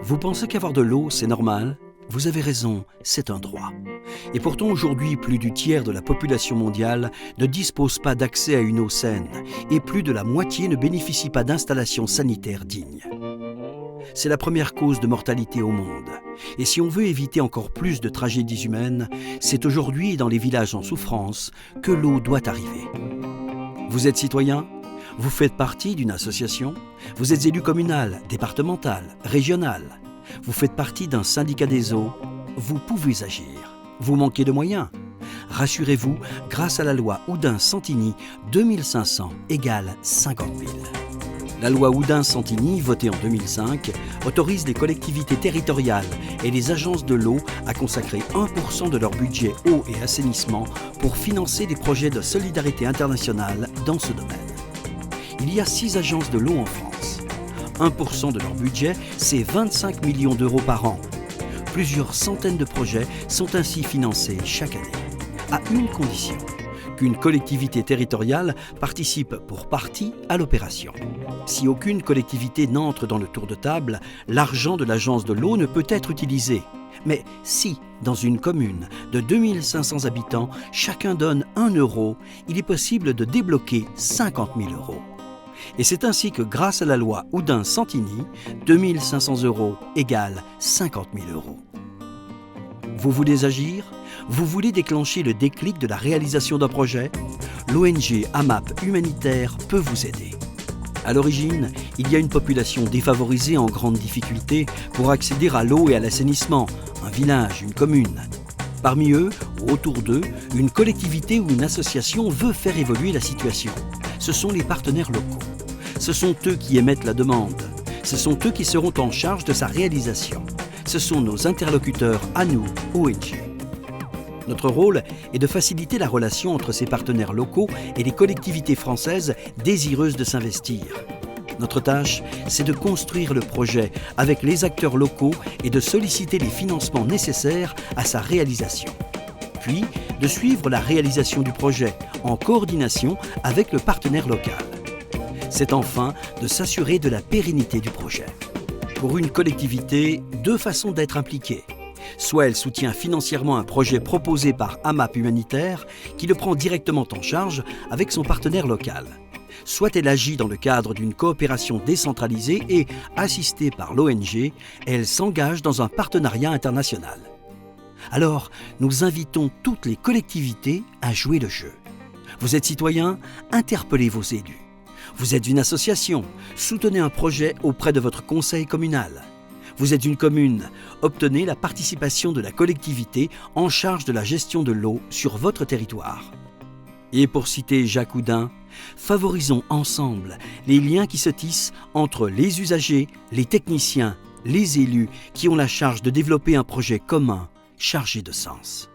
Vous pensez qu'avoir de l'eau, c'est normal? Vous avez raison, c'est un droit. Et pourtant aujourd'hui, plus du tiers de la population mondiale ne dispose pas d'accès à une eau saine et plus de la moitié ne bénéficie pas d'installations sanitaires dignes. C'est la première cause de mortalité au monde. Et si on veut éviter encore plus de tragédies humaines, c'est aujourd'hui dans les villages en souffrance que l'eau doit arriver. Vous êtes citoyen? Vous faites partie d'une association? Vous êtes élu communal, départemental, régional? Vous faites partie d'un syndicat des eaux? Vous pouvez agir. Vous manquez de moyens? Rassurez-vous, grâce à la loi Oudin-Santini, 2500 égale 50 000. La loi Oudin-Santini, votée en 2005, autorise les collectivités territoriales et les agences de l'eau à consacrer 1% de leur budget eau et assainissement pour financer des projets de solidarité internationale dans ce domaine. Il y a 6 agences de l'eau en France. 1% de leur budget, c'est 25 millions d'euros par an. Plusieurs centaines de projets sont ainsi financés chaque année, à une condition, qu'une collectivité territoriale participe pour partie à l'opération. Si aucune collectivité n'entre dans le tour de table, l'argent de l'agence de l'eau ne peut être utilisé. Mais si, dans une commune de 2500 habitants, chacun donne 1 euro, il est possible de débloquer 50 000 euros. Et c'est ainsi que grâce à la loi Oudin-Santini, 2500 euros égale 50 000 euros. Vous voulez agir? Vous voulez déclencher le déclic de la réalisation d'un projet? L'ONG AMAP Humanitaire peut vous aider. À l'origine, il y a une population défavorisée en grande difficulté pour accéder à l'eau et à l'assainissement, un village, une commune. Parmi eux, ou autour d'eux, une collectivité ou une association veut faire évoluer la situation. Ce sont les partenaires locaux. Ce sont eux qui émettent la demande. Ce sont eux qui seront en charge de sa réalisation. Ce sont nos interlocuteurs à nous, ONG. Notre rôle est de faciliter la relation entre ces partenaires locaux et les collectivités françaises désireuses de s'investir. Notre tâche, c'est de construire le projet avec les acteurs locaux et de solliciter les financements nécessaires à sa réalisation. Puis, de suivre la réalisation du projet en coordination avec le partenaire local. C'est enfin de s'assurer de la pérennité du projet. Pour une collectivité, 2 façons d'être impliquée. Soit elle soutient financièrement un projet proposé par AMAP Humanitaire, qui le prend directement en charge avec son partenaire local. Soit elle agit dans le cadre d'une coopération décentralisée et, assistée par l'ONG, elle s'engage dans un partenariat international. Alors, nous invitons toutes les collectivités à jouer le jeu. Vous êtes citoyen? Interpellez vos élus. Vous êtes une association? Soutenez un projet auprès de votre conseil communal. Vous êtes une commune? Obtenez la participation de la collectivité en charge de la gestion de l'eau sur votre territoire. Et pour citer Jacques Oudin, favorisons ensemble les liens qui se tissent entre les usagers, les techniciens, les élus qui ont la charge de développer un projet commun chargé de sens.